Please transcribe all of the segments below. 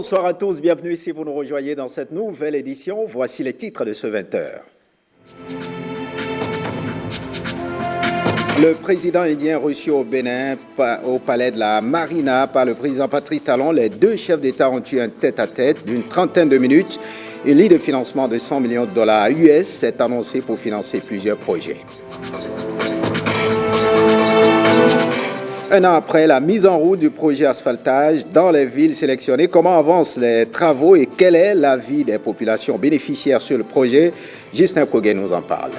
Bonsoir à tous, bienvenue si vous nous rejoignez dans cette nouvelle édition. Voici les titres de ce 20h. Le président indien reçu au Bénin, au palais de la Marina, par le président Patrice Talon. Les deux chefs d'État ont eu un tête-à-tête d'une trentaine de minutes. Une ligne de financement de 100 millions de dollars US est annoncée pour financer plusieurs projets. Un an après la mise en route du projet asphaltage dans les villes sélectionnées, comment avancent les travaux et quel est l'avis des populations bénéficiaires sur le projet? Justin Kogué nous en parle.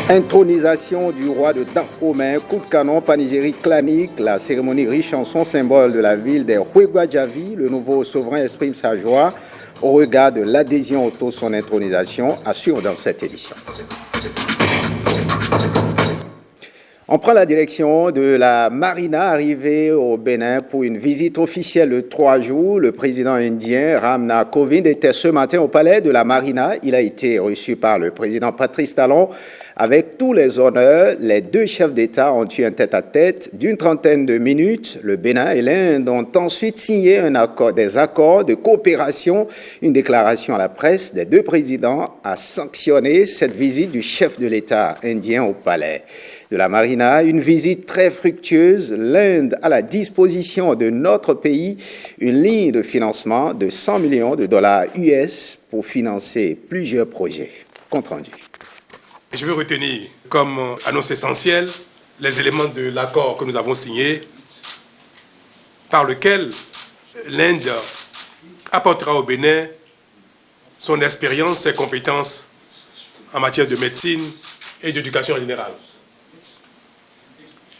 Intronisation du roi de Dahomey, coup de canon, panégyrique clanique, la cérémonie riche en son symbole de la ville des Hueguajavi. Le nouveau souverain exprime sa joie au regard de l'adhésion autour de son intronisation, assure dans cette édition. On prend la direction de la Marina, arrivée au Bénin pour une visite officielle de 3 jours. Le président indien Ramnath Kovind était ce matin au palais de la Marina. Il a été reçu par le président Patrice Talon. Avec tous les honneurs, les deux chefs d'État ont eu un tête-à-tête d'une trentaine de minutes. Le Bénin et l'Inde ont ensuite signé des accords de coopération. Une déclaration à la presse des deux présidents a sanctionné cette visite du chef de l'État indien au palais de la Marina. Une visite très fructueuse. L'Inde a à la disposition de notre pays une ligne de financement de 100 millions de dollars US pour financer plusieurs projets. Compte rendu. Je veux retenir comme annonce essentielle les éléments de l'accord que nous avons signé par lequel l'Inde apportera au Bénin son expérience, ses compétences en matière de médecine et d'éducation générale.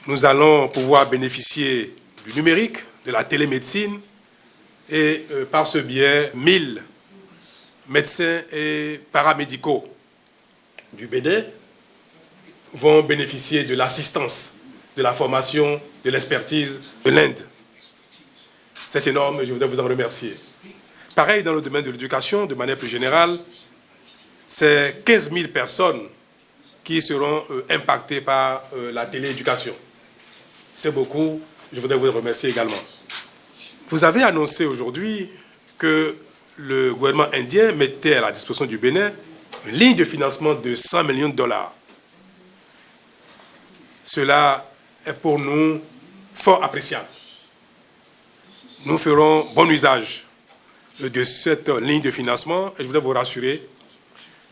Nous allons pouvoir bénéficier du numérique, de la télémédecine et par ce biais, 1000 médecins et paramédicaux du Bénin vont bénéficier de l'assistance, de la formation, de l'expertise de l'Inde. C'est énorme et je voudrais vous en remercier. Pareil dans le domaine de l'éducation, de manière plus générale, c'est 15 000 personnes qui seront impactées par la télééducation. C'est beaucoup, je voudrais vous remercier également. Vous avez annoncé aujourd'hui que le gouvernement indien mettait à la disposition du Bénin une ligne de financement de 100 millions de dollars. Cela est pour nous fort appréciable. Nous ferons bon usage de cette ligne de financement et je voudrais vous rassurer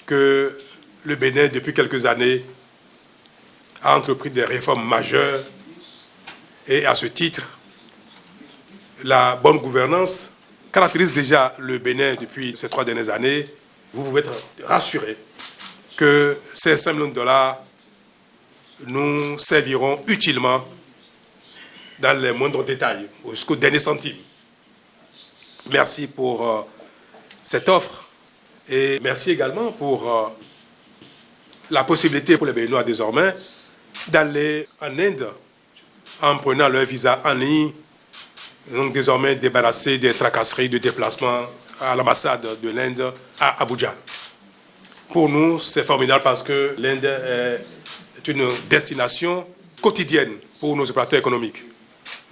que le Bénin, depuis quelques années, a entrepris des réformes majeures et à ce titre, la bonne gouvernance caractérise déjà le Bénin depuis ces 3 dernières années. Vous pouvez être rassurés que ces 5 millions de dollars nous serviront utilement dans les moindres détails, jusqu'au dernier centime. Merci pour cette offre et merci également pour la possibilité pour les Béninois désormais d'aller en Inde en prenant leur visa en ligne, donc désormais débarrassés des tracasseries de déplacement à l'ambassade de l'Inde à Abuja. Pour nous, c'est formidable parce que l'Inde est une destination quotidienne pour nos opérateurs économiques.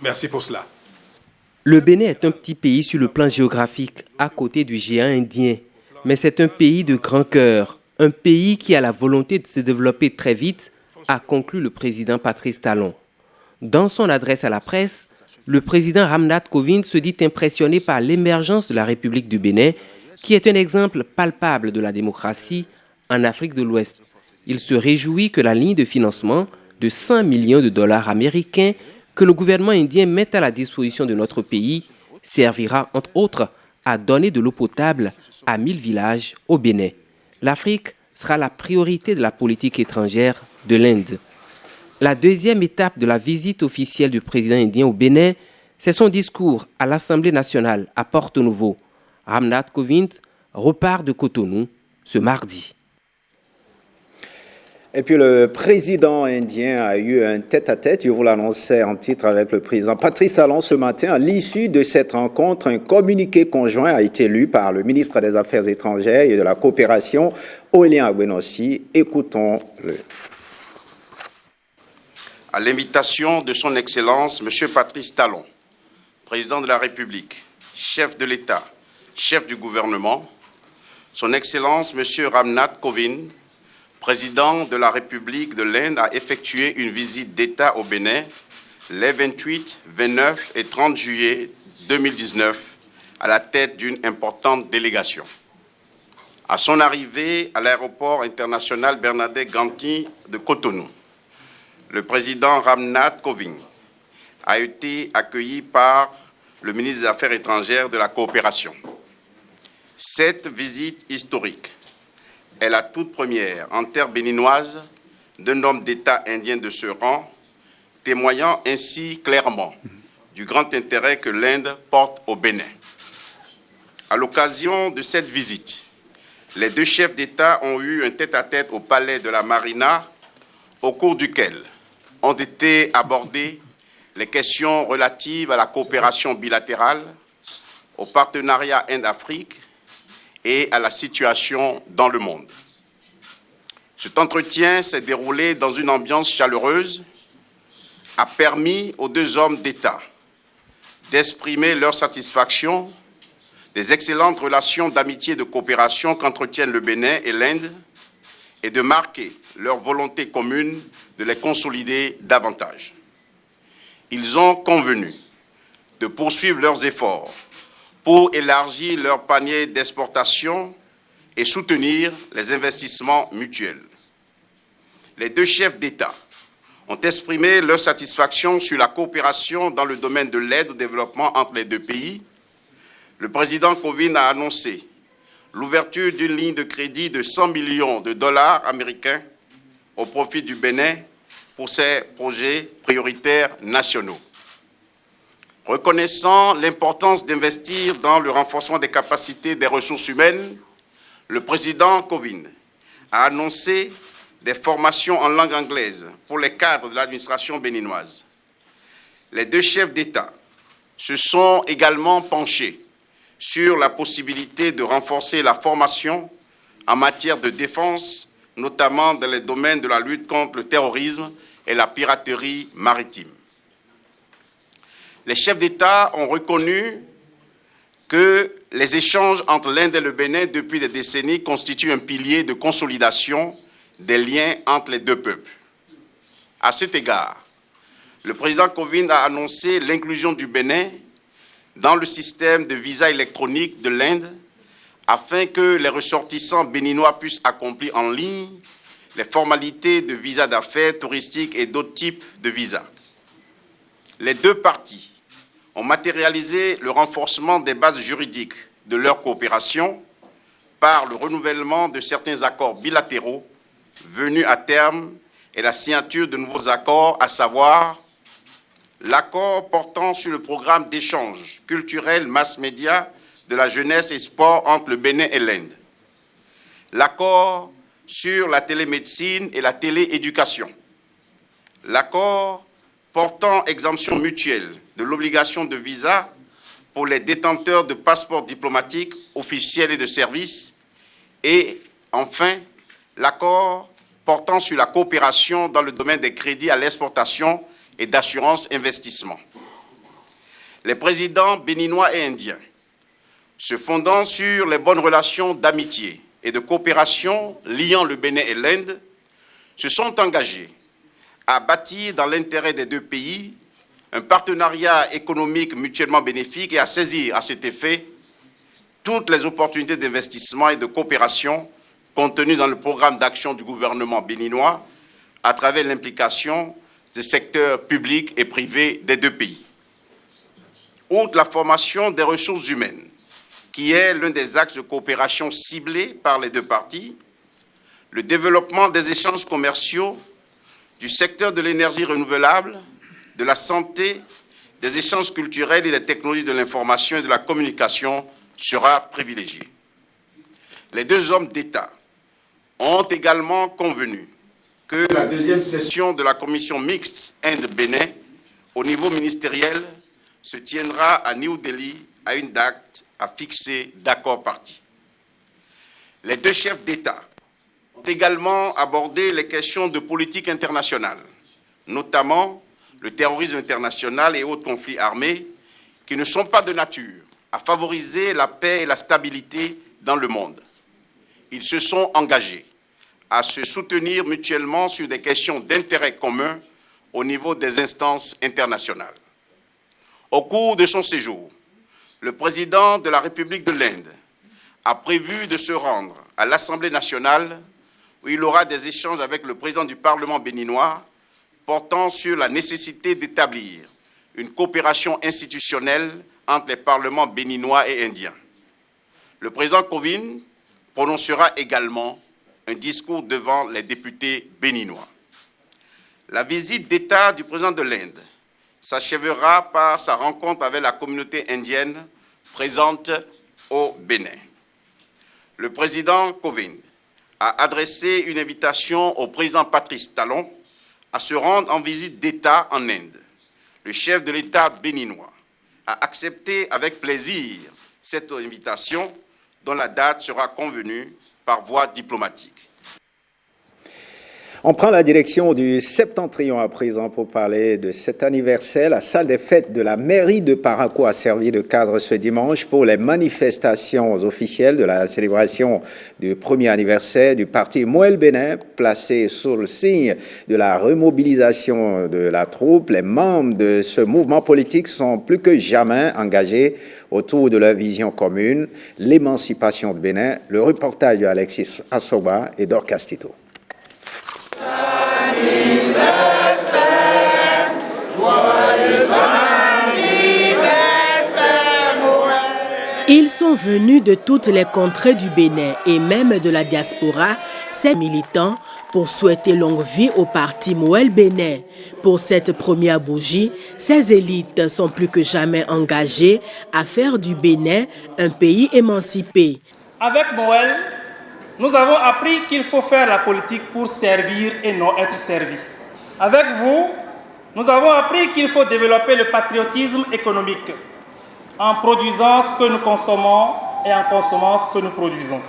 Merci pour cela. Le Bénin est un petit pays sur le plan géographique, à côté du géant indien. Mais c'est un pays de grand cœur, un pays qui a la volonté de se développer très vite, a conclu le président Patrice Talon. Dans son adresse à la presse, le président Ramnath Kovind se dit impressionné par l'émergence de la République du Bénin, qui est un exemple palpable de la démocratie en Afrique de l'Ouest. Il se réjouit que la ligne de financement de 100 millions de dollars américains que le gouvernement indien met à la disposition de notre pays servira, entre autres, à donner de l'eau potable à 1000 villages au Bénin. L'Afrique sera la priorité de la politique étrangère de l'Inde. La deuxième étape de la visite officielle du président indien au Bénin, c'est son discours à l'Assemblée nationale à Porto-Novo. Ramnath Kovind repart de Cotonou ce mardi. Et puis le président indien a eu un tête-à-tête, je vous l'annonçais en titre avec le président Patrice Talon ce matin. À l'issue de cette rencontre, un communiqué conjoint a été lu par le ministre des Affaires étrangères et de la coopération, Aurélien Agbenossi. Écoutons-le. à l'invitation de son Excellence, M. Patrice Talon, Président de la République, chef de l'État, chef du gouvernement, son Excellence, M. Ramnath Kovind, Président de la République de l'Inde, a effectué une visite d'État au Bénin les 28, 29 et 30 juillet 2019 à la tête d'une importante délégation. À son arrivée à l'aéroport international Bernadette Ganti de Cotonou, le président Ramnath Kovind a été accueilli par le ministre des Affaires étrangères de la coopération. Cette visite historique est la toute première en terre béninoise d'un homme d'État indien de ce rang, témoignant ainsi clairement du grand intérêt que l'Inde porte au Bénin. À l'occasion de cette visite, les deux chefs d'État ont eu un tête-à-tête au palais de la Marina, au cours duquel ont été abordées les questions relatives à la coopération bilatérale, au partenariat Inde-Afrique et à la situation dans le monde. Cet entretien s'est déroulé dans une ambiance chaleureuse, a permis aux deux hommes d'État d'exprimer leur satisfaction des excellentes relations d'amitié et de coopération qu'entretiennent le Bénin et l'Inde et de marquer leur volonté commune de les consolider davantage. Ils ont convenu de poursuivre leurs efforts pour élargir leur panier d'exportation et soutenir les investissements mutuels. Les deux chefs d'État ont exprimé leur satisfaction sur la coopération dans le domaine de l'aide au développement entre les deux pays. Le président Kovind a annoncé l'ouverture d'une ligne de crédit de 100 millions de dollars américains au profit du Bénin pour ses projets prioritaires nationaux. Reconnaissant l'importance d'investir dans le renforcement des capacités des ressources humaines, le président Kovind a annoncé des formations en langue anglaise pour les cadres de l'administration béninoise. Les deux chefs d'État se sont également penchés sur la possibilité de renforcer la formation en matière de défense, notamment dans les domaines de la lutte contre le terrorisme et la piraterie maritime. Les chefs d'État ont reconnu que les échanges entre l'Inde et le Bénin depuis des décennies constituent un pilier de consolidation des liens entre les deux peuples. À cet égard, le président Kovind a annoncé l'inclusion du Bénin dans le système de visa électronique de l'Inde afin que les ressortissants béninois puissent accomplir en ligne les formalités de visa d'affaires, touristiques et d'autres types de visas. Les deux parties ont matérialisé le renforcement des bases juridiques de leur coopération par le renouvellement de certains accords bilatéraux venus à terme et la signature de nouveaux accords, à savoir l'accord portant sur le programme d'échange culturel mass-média de la jeunesse et sport entre le Bénin et l'Inde, l'accord sur la télémédecine et la télééducation, l'accord portant exemption mutuelle de l'obligation de visa pour les détenteurs de passeports diplomatiques, officiels et de service, et enfin l'accord portant sur la coopération dans le domaine des crédits à l'exportation et d'assurance investissement. Les présidents béninois et indiens, se fondant sur les bonnes relations d'amitié et de coopération liant le Bénin et l'Inde, se sont engagés à bâtir dans l'intérêt des deux pays un partenariat économique mutuellement bénéfique et à saisir à cet effet toutes les opportunités d'investissement et de coopération contenues dans le programme d'action du gouvernement béninois à travers l'implication des secteurs publics et privés des deux pays. Outre la formation des ressources humaines, qui est l'un des axes de coopération ciblés par les deux parties, le développement des échanges commerciaux, du secteur de l'énergie renouvelable, de la santé, des échanges culturels et des technologies de l'information et de la communication sera privilégié. Les deux hommes d'État ont également convenu que la deuxième session de la commission mixte Inde-Bénin au niveau ministériel se tiendra à New Delhi à une date à fixer d'accord parti. Les deux chefs d'État ont également abordé les questions de politique internationale, notamment le terrorisme international et autres conflits armés, qui ne sont pas de nature à favoriser la paix et la stabilité dans le monde. Ils se sont engagés à se soutenir mutuellement sur des questions d'intérêt commun au niveau des instances internationales. Au cours de son séjour, le président de la République de l'Inde a prévu de se rendre à l'Assemblée nationale où il aura des échanges avec le président du Parlement béninois portant sur la nécessité d'établir une coopération institutionnelle entre les parlements béninois et indiens. Le président Kovind prononcera également un discours devant les députés béninois. La visite d'État du président de l'Inde s'achèvera par sa rencontre avec la communauté indienne présente au Bénin. Le président Kovind a adressé une invitation au président Patrice Talon à se rendre en visite d'État en Inde. Le chef de l'État béninois a accepté avec plaisir cette invitation dont la date sera convenue par voie diplomatique. On prend la direction du Septentrion à présent pour parler de cet anniversaire. La salle des fêtes de la mairie de Parakou a servi de cadre ce dimanche pour les manifestations officielles de la célébration du premier anniversaire du parti Mouel Bénin, placé sous le signe de la remobilisation de la troupe. Les membres de ce mouvement politique sont plus que jamais engagés autour de leur vision commune, l'émancipation de Bénin. Le reportage de Alexis Assoba et Dor Castito. Ils sont venus de toutes les contrées du Bénin et même de la diaspora, ces militants, pour souhaiter longue vie au parti Mouel Bénin. Pour cette première bougie, ces élites sont plus que jamais engagées à faire du Bénin un pays émancipé. Avec Mouel, nous avons appris qu'il faut faire la politique pour servir et non être servi. Avec vous, nous avons appris qu'il faut développer le patriotisme économique en produisant ce que nous consommons et en consommant ce que nous produisons.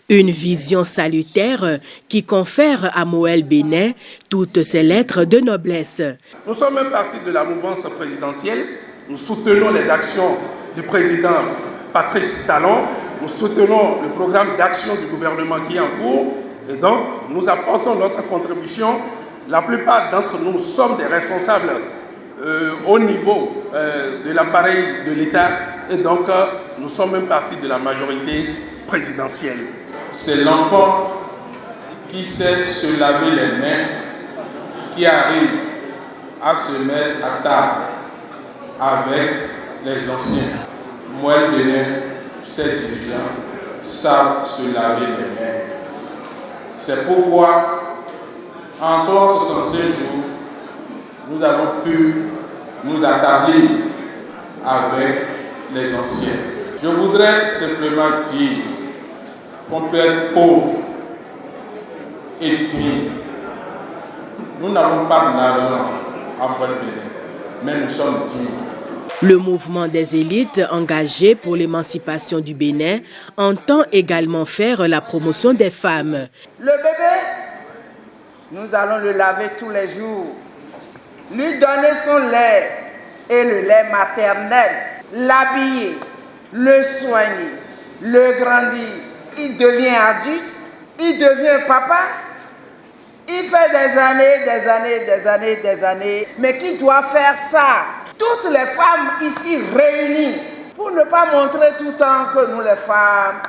Une vision salutaire qui confère à Mouel Bénin toutes ses lettres de noblesse. Nous sommes un parti de la mouvance présidentielle. Nous soutenons les actions du président Patrice Talon. Nous soutenons le programme d'action du gouvernement qui est en cours. Et donc, nous apportons notre contribution. La plupart d'entre nous sommes des responsables au niveau de l'appareil de l'État. Et donc, nous sommes un parti de la majorité présidentielle. C'est l'enfant qui sait se laver les mains, qui arrive à se mettre à table avec les anciens. Mouel Bénin, ses dirigeants savent se laver les mains. C'est pourquoi, en 365 jours, nous avons pu nous attabler avec les anciens. Je voudrais simplement dire qu'on peut être pauvre et digne. Nous n'avons pas de l'argent à Mouel Bénin, mais nous sommes dignes. Le mouvement des élites engagées pour l'émancipation du Bénin entend également faire la promotion des femmes. Le bébé, nous allons le laver tous les jours, lui donner son lait et le lait maternel, l'habiller, le soigner, le grandir. Il devient adulte, il devient papa, il fait des années, mais qui doit faire ça? Toutes les femmes ici réunies, pour ne pas montrer tout le temps que nous les femmes,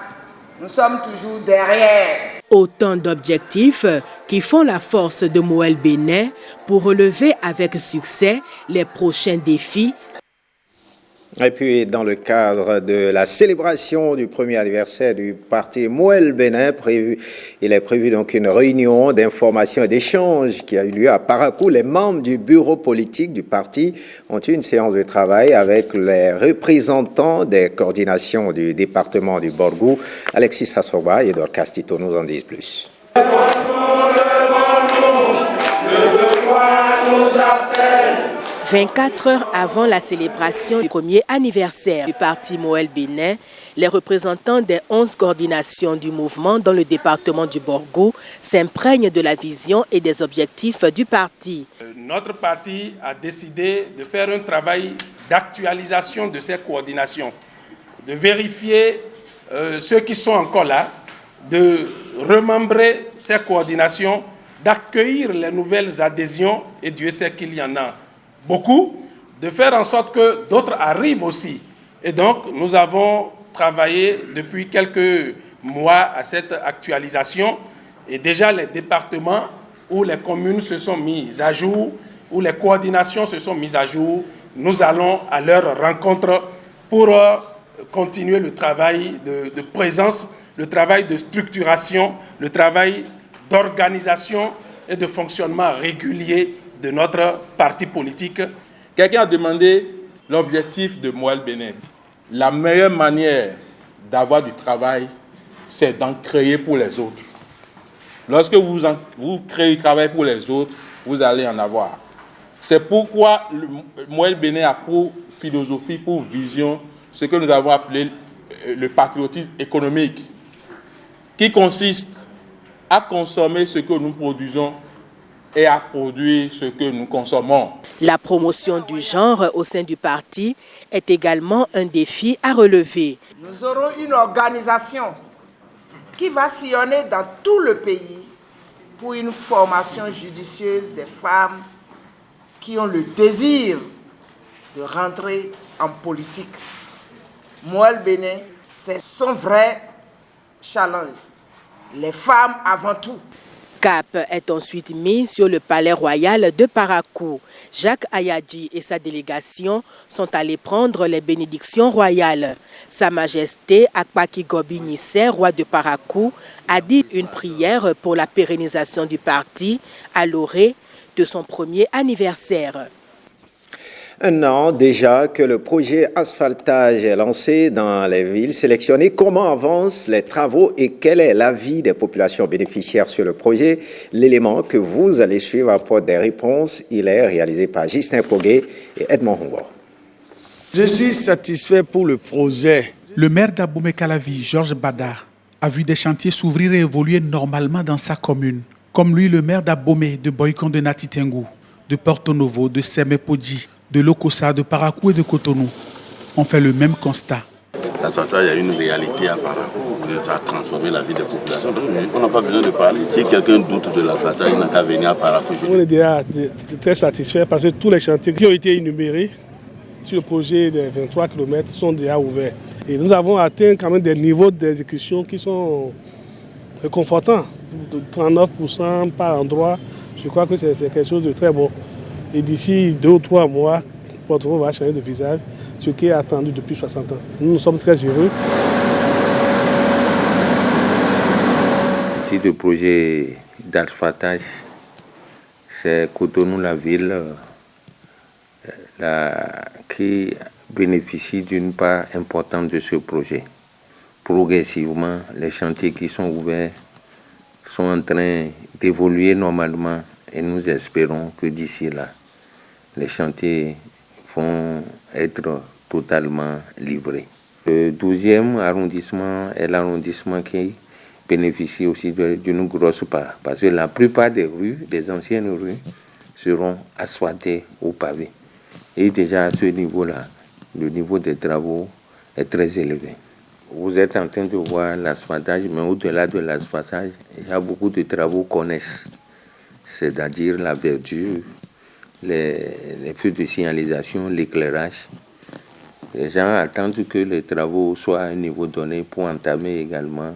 nous sommes toujours derrière. Autant d'objectifs qui font la force de Mouel Bénin pour relever avec succès les prochains défis. Et puis, dans le cadre de la célébration du premier anniversaire du parti Mouel Bénin, il est prévu donc une réunion d'information et d'échange qui a eu lieu à Parakou. Les membres du bureau politique du parti ont eu une séance de travail avec les représentants des coordinations du département du Borgou. Alexis Assoba et Dor Castito nous en disent plus. 24 heures avant la célébration du premier anniversaire du parti Moël Bénin, les représentants des 11 coordinations du mouvement dans le département du Borgou s'imprègnent de la vision et des objectifs du parti. Notre parti a décidé de faire un travail d'actualisation de ces coordinations, de vérifier ceux qui sont encore là, de remembrer ces coordinations, d'accueillir les nouvelles adhésions, et Dieu sait qu'il y en a beaucoup, de faire en sorte que d'autres arrivent aussi. Et donc, nous avons travaillé depuis quelques mois à cette actualisation, et déjà les départements où les communes se sont mises à jour, où les coordinations se sont mises à jour, nous allons à leur rencontre pour continuer le travail de présence, le travail de structuration, le travail d'organisation et de fonctionnement régulier de notre parti politique. Quelqu'un a demandé l'objectif de Moël Bénin. La meilleure manière d'avoir du travail, c'est d'en créer pour les autres. Lorsque vous créez du travail pour les autres, vous allez en avoir. C'est pourquoi le Moël Bénin a pour philosophie, pour vision, ce que nous avons appelé le patriotisme économique, qui consiste à consommer ce que nous produisons et à produire ce que nous consommons. La promotion du genre au sein du parti est également un défi à relever. Nous aurons une organisation qui va sillonner dans tout le pays pour une formation judicieuse des femmes qui ont le désir de rentrer en politique. Moël Bénin, c'est son vrai challenge. Les femmes avant tout. Cap est ensuite mis sur le palais royal de Parakou. Jacques Ayadji et sa délégation sont allés prendre les bénédictions royales. Sa Majesté Akpaki Gobi Nissé, roi de Parakou, a dit une prière pour la pérennisation du parti à l'orée de son premier anniversaire. Un an déjà que le projet asphaltage est lancé dans les villes sélectionnées. Comment avancent les travaux et quel est l'avis des populations bénéficiaires sur le projet? L'élément que vous allez suivre apporte des réponses. Il est réalisé par Justin Poguet et Edmond Hongo. Je suis satisfait pour le projet. Le maire d'Abomey-Calavi, Georges Badar, a vu des chantiers s'ouvrir et évoluer normalement dans sa commune. Comme lui, le maire d'Abomey, de Boycon, de Natitengu, de Porto Novo, de Semepodji, de Lokossa, de Parakou et de Cotonou ont fait le même constat. L'asphaltage, il y a une réalité à Parakou. Ça a transformé la vie des populations. Donc, on n'a pas besoin de parler. Si quelqu'un doute de l'asphaltage, il n'a qu'à venir à Parakou. On est déjà très satisfait parce que tous les chantiers qui ont été énumérés sur le projet des 23 km sont déjà ouverts. Et nous avons atteint quand même des niveaux d'exécution qui sont réconfortants. 39% par endroit, je crois que c'est quelque chose de très bon. Et d'ici 2 ou 3 mois, Porto va changer de visage, ce qui est attendu depuis 60 ans. Nous sommes très heureux. Le titre de projet d'asphaltage, c'est Cotonou, la ville qui bénéficie d'une part importante de ce projet. Progressivement, les chantiers qui sont ouverts sont en train d'évoluer normalement et nous espérons que d'ici là, les chantiers vont être totalement livrés. Le 12e arrondissement est l'arrondissement qui bénéficie aussi d'une grosse part, parce que la plupart des rues, des anciennes rues, seront asphaltées au pavé. Et déjà à ce niveau-là, le niveau des travaux est très élevé. Vous êtes en train de voir l'asphaltage, mais au-delà de l'asphaltage, il y a beaucoup de travaux connexes, c'est-à-dire la verdure, les feux de signalisation, l'éclairage. Les gens attendent que les travaux soient à un niveau donné pour entamer également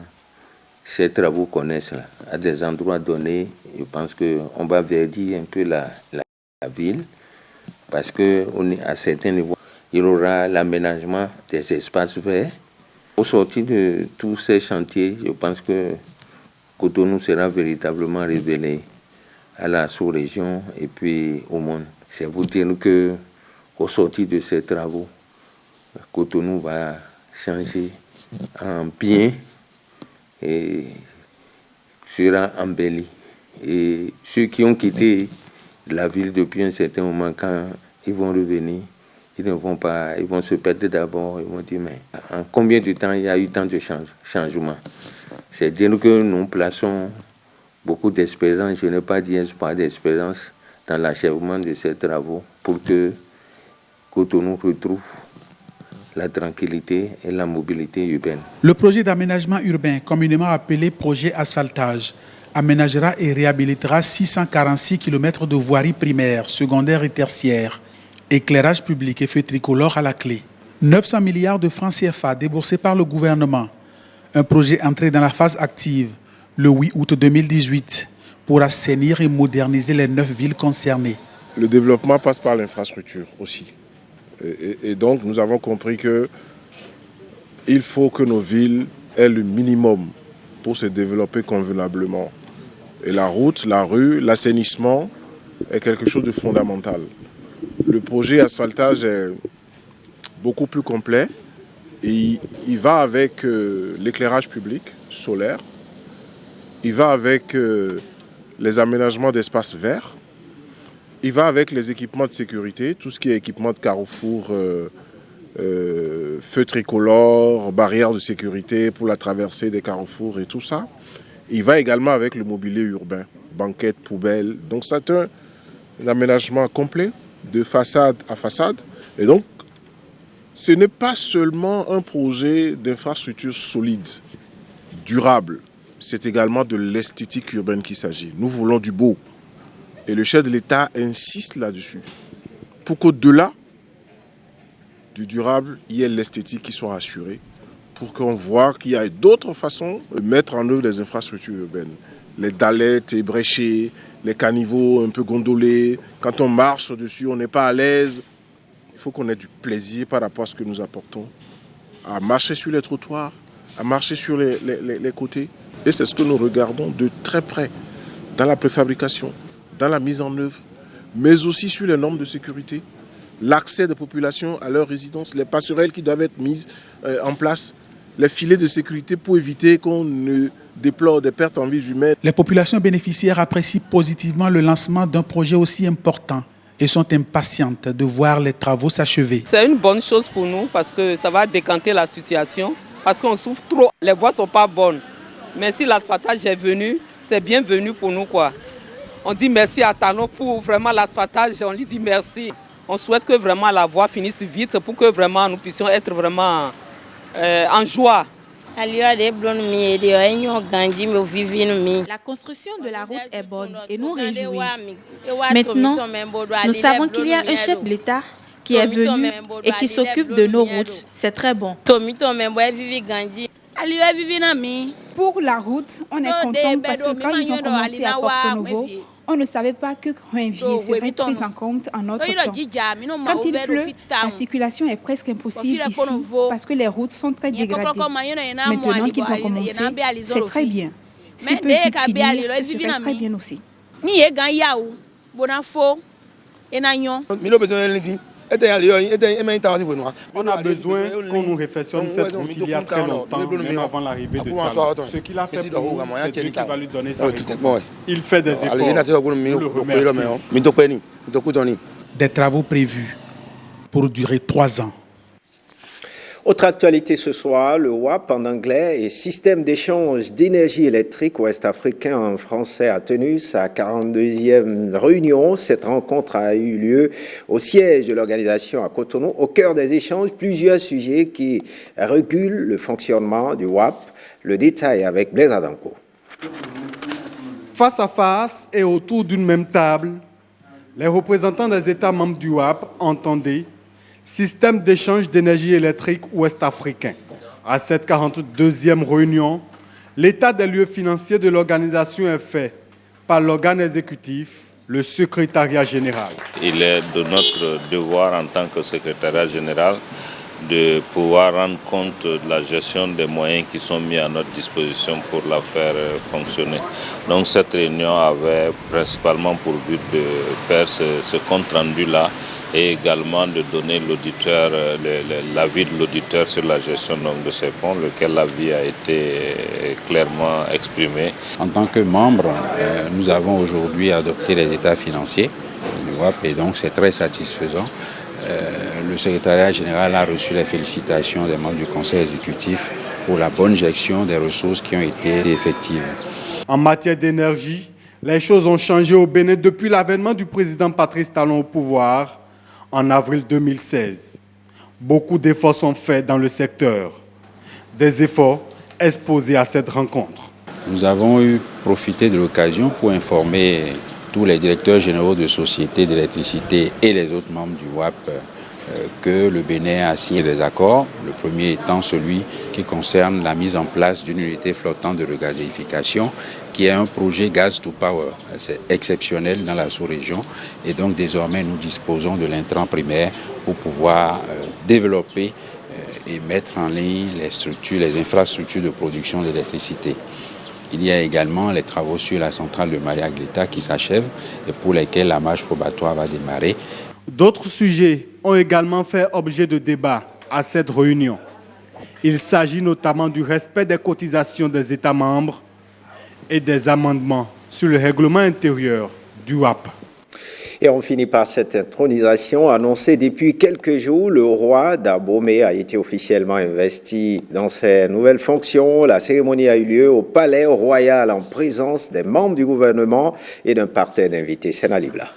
ces travaux connexes-là. À des endroits donnés, je pense qu'on va verdir un peu la ville, parce qu'à certains niveaux, il y aura l'aménagement des espaces verts. Au sortir de tous ces chantiers, je pense que Cotonou sera véritablement révélé à la sous-région et puis au monde. C'est vous dire qu'au sortir de ces travaux, Cotonou va changer en bien et sera embelli. Et ceux qui ont quitté la ville depuis un certain moment, quand ils vont revenir, ils ne vont pas, ils vont se perdre d'abord, ils vont dire mais en combien de temps il y a eu tant de changements? C'est-à-dire que nous plaçons beaucoup d'espérance, je n'ai pas dit espoir d'espérance dans l'achèvement de ces travaux pour que Cotonou retrouve la tranquillité et la mobilité urbaine. Le projet d'aménagement urbain, communément appelé projet asphaltage, aménagera et réhabilitera 646 km de voiries primaires, secondaires et tertiaires, éclairage public et feux tricolores à la clé. 900 milliards de francs CFA déboursés par le gouvernement. Un projet entré dans la phase active le 8 août 2018 pour assainir et moderniser les 9 villes concernées. Le développement passe par l'infrastructure aussi. Et donc nous avons compris qu'il faut que nos villes aient le minimum pour se développer convenablement. Et la route, la rue, l'assainissement est quelque chose de fondamental. Le projet asphaltage est beaucoup plus complet et il va avec l'éclairage public solaire, il va avec les aménagements d'espaces verts, il va avec les équipements de sécurité, tout ce qui est équipement de carrefour, feux tricolores, barrières de sécurité pour la traversée des carrefours et tout ça. Il va également avec le mobilier urbain, banquettes, poubelles. Donc c'est un aménagement complet de façade à façade. Et donc ce n'est pas seulement un projet d'infrastructure solide, durable. C'est également de l'esthétique urbaine qu'il s'agit. Nous voulons du beau. Et le chef de l'État insiste là-dessus. Pour qu'au-delà du durable, il y ait l'esthétique qui soit assurée. Pour qu'on voit qu'il y a d'autres façons de mettre en œuvre des infrastructures urbaines. Les dallettes ébréchées, les caniveaux un peu gondolés. Quand on marche dessus, on n'est pas à l'aise. Il faut qu'on ait du plaisir par rapport à ce que nous apportons. À marcher sur les trottoirs, à marcher sur les côtés. Et c'est ce que nous regardons de très près dans la préfabrication, dans la mise en œuvre, mais aussi sur les normes de sécurité, l'accès des populations à leur résidence, les passerelles qui doivent être mises en place, les filets de sécurité pour éviter qu'on ne déplore des pertes en vies humaines. Les populations bénéficiaires apprécient positivement le lancement d'un projet aussi important et sont impatientes de voir les travaux s'achever. C'est une bonne chose pour nous parce que ça va décanter la situation, parce qu'on souffre trop, les voies ne sont pas bonnes. Mais si l'asphaltage est venu, c'est bienvenu pour nous, quoi. On dit merci à Talon pour vraiment l'asphaltage, on lui dit merci. On souhaite que vraiment la voie finisse vite pour que vraiment nous puissions être vraiment en joie. La construction de la route est bonne et nous réjouit. Maintenant, nous savons qu'il y a un chef de l'État qui est venu et qui s'occupe de nos routes. C'est très bon. Pour la route, on est content parce que quand ils ont commencé à Porto Novo, on ne savait pas que Ruinvier serait prise en compte en notre temps. Quand il pleut, la circulation est presque impossible ici parce que les routes sont très dégradées. Maintenant qu'ils ont commencé, c'est très bien. Si peut finir, ce serait très bien aussi. On a besoin qu'on nous réfectionne cette route il y a très longtemps, même avant l'arrivée de Talon. Ce qu'il a fait pour nous, c'est Dieu qui va lui donner sa récompense. Il fait des efforts. Nous le remercions. Des travaux prévus pour durer 3 ans. Autre actualité ce soir, le WAP en anglais et Système d'échange d'énergie électrique ouest-africain en français a tenu sa 42e réunion. Cette rencontre a eu lieu au siège de l'organisation à Cotonou. Au cœur des échanges, plusieurs sujets qui régulent le fonctionnement du WAP. Le détail avec Blaise Adanko. Face à face et autour d'une même table, les représentants des États membres du WAP entendaient Système d'échange d'énergie électrique ouest-africain. À cette 42e réunion, l'état des lieux financiers de l'organisation est fait par l'organe exécutif, le secrétariat général. Il est de notre devoir en tant que secrétariat général de pouvoir rendre compte de la gestion des moyens qui sont mis à notre disposition pour la faire fonctionner. Donc cette réunion avait principalement pour but de faire ce compte-rendu-là et également de donner l'auditeur, l'avis de l'auditeur sur la gestion de ces fonds, lequel l'avis a été clairement exprimé. En tant que membre, nous avons aujourd'hui adopté les états financiers WAP et donc c'est très satisfaisant. Le secrétariat général a reçu les félicitations des membres du conseil exécutif pour la bonne gestion des ressources qui ont été effectives. En matière d'énergie, les choses ont changé au Bénin depuis l'avènement du président Patrice Talon au pouvoir en avril 2016. Beaucoup d'efforts sont faits dans le secteur. Des efforts exposés à cette rencontre. Nous avons profité de l'occasion pour informer tous les directeurs généraux de sociétés d'électricité et les autres membres du WAP que le Bénin a signé des accords, le premier étant celui qui concerne la mise en place d'une unité flottante de regazéification qui est un projet Gas to Power. C'est exceptionnel dans la sous-région et donc désormais nous disposons de l'intrant primaire pour pouvoir développer et mettre en ligne les infrastructures de production d'électricité. Il y a également les travaux sur la centrale de Maria-Gleta qui s'achèvent et pour lesquels la marche probatoire va démarrer. D'autres sujets ont également fait objet de débat à cette réunion. Il s'agit notamment du respect des cotisations des États membres et des amendements sur le règlement intérieur du WAP. Et on finit par cette intronisation annoncée depuis quelques jours. Le roi d'Abomey a été officiellement investi dans ses nouvelles fonctions. La cérémonie a eu lieu au Palais Royal en présence des membres du gouvernement et d'un parterre d'invités. Sena Libla.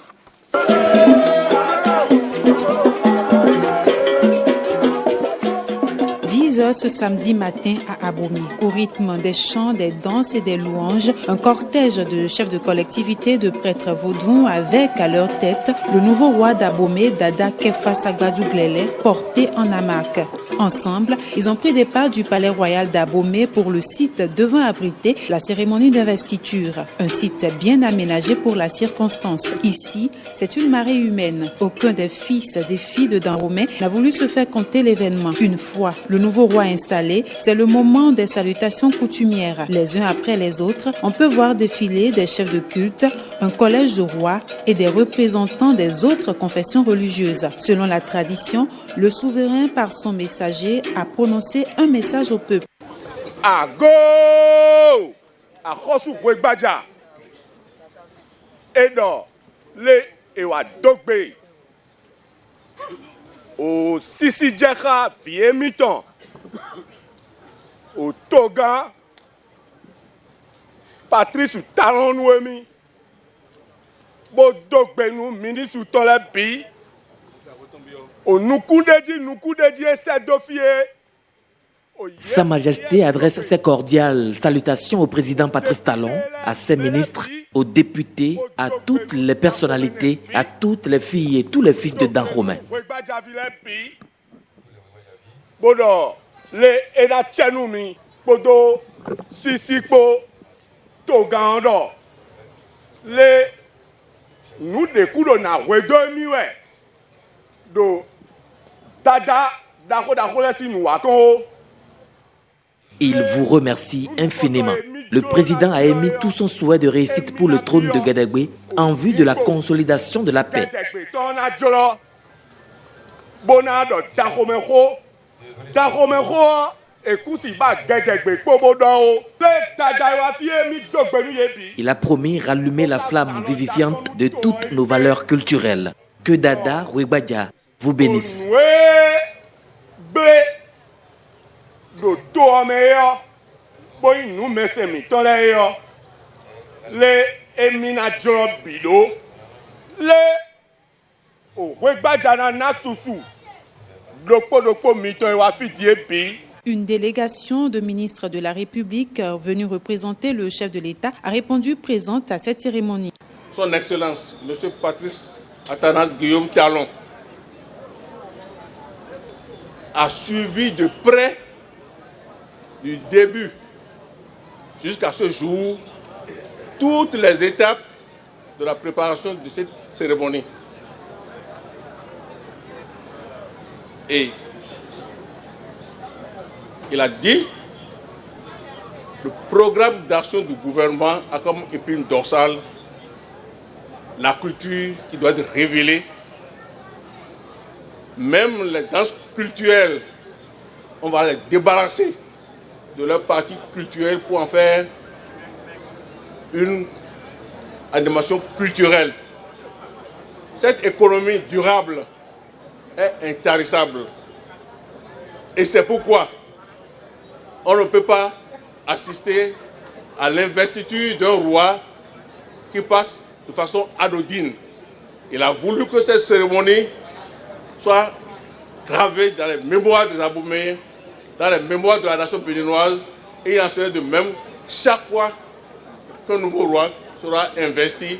Ce samedi matin à Abomey, au rythme des chants, des danses et des louanges, un cortège de chefs de collectivité, de prêtres vaudous avec à leur tête le nouveau roi d'Abomey, Dada Kefa Sagbadou Glele, porté en hamac. Ensemble, ils ont pris des pas du palais royal d'Abomey pour le site devant abriter la cérémonie d'investiture. Un site bien aménagé pour la circonstance. Ici, c'est une marée humaine. Aucun des fils et filles de Dahomey n'a voulu se faire compter l'événement. Une fois le nouveau roi installé, c'est le moment des salutations coutumières. Les uns après les autres, on peut voir défiler des chefs de culte, un collège de rois et des représentants des autres confessions religieuses. Selon la tradition, le souverain, par son messager, a prononcé un message au peuple. Ago! Akosu Wegbaja! Edo! Le Ewa Dogbe! O Sisi Djekha Viemiton! O Toga! Patrice Talon Nouemi! Bo Dogbe nou ministre Tole Bi! Sa Majesté adresse ses cordiales salutations au président Patrice Talon, à ses ministres, aux députés, à toutes les personnalités, à toutes les filles et tous les fils de Dahomey. Il vous remercie infiniment. Le président a émis tout son souhait de réussite pour le trône de Gadagbe en vue de la consolidation de la paix. Il a promis rallumer la flamme vivifiante de toutes nos valeurs culturelles. Que Dada Wegbaja vous bénisse. Une délégation de ministres de la République venue représenter le chef de l'État a répondu présente à cette cérémonie. Son Excellence, M. Patrice Athanase Guillaume Talon, a suivi de près du début jusqu'à ce jour toutes les étapes de la préparation de cette cérémonie. Et il a dit le programme d'action du gouvernement a comme épine dorsale la culture qui doit être révélée. Même les danses culturelles, on va les débarrasser de leur partie culturelle pour en faire une animation culturelle. Cette économie durable est intarissable. Et c'est pourquoi on ne peut pas assister à l'investiture d'un roi qui passe de façon anodine. Il a voulu que cette cérémonie soit gravée dans les mémoires des Abomey, dans les mémoires de la nation béninoise, et il en serait de même chaque fois qu'un nouveau roi sera investi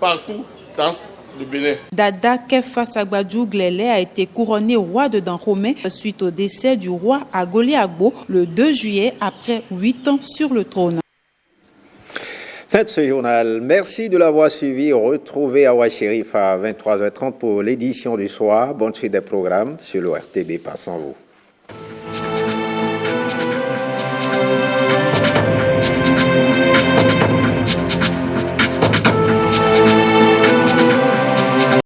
partout dans le Bénin. Dada Kefa Sagbadjou Glele a été couronné roi de Dahomey suite au décès du roi Agoli Agbo le 2 juillet après 8 ans sur le trône. Fin de ce journal. Merci de l'avoir suivi. Retrouvez Awa Chérif à 23h30 pour l'édition du soir. Bonne suite des programmes sur le RTB. Passe en vous.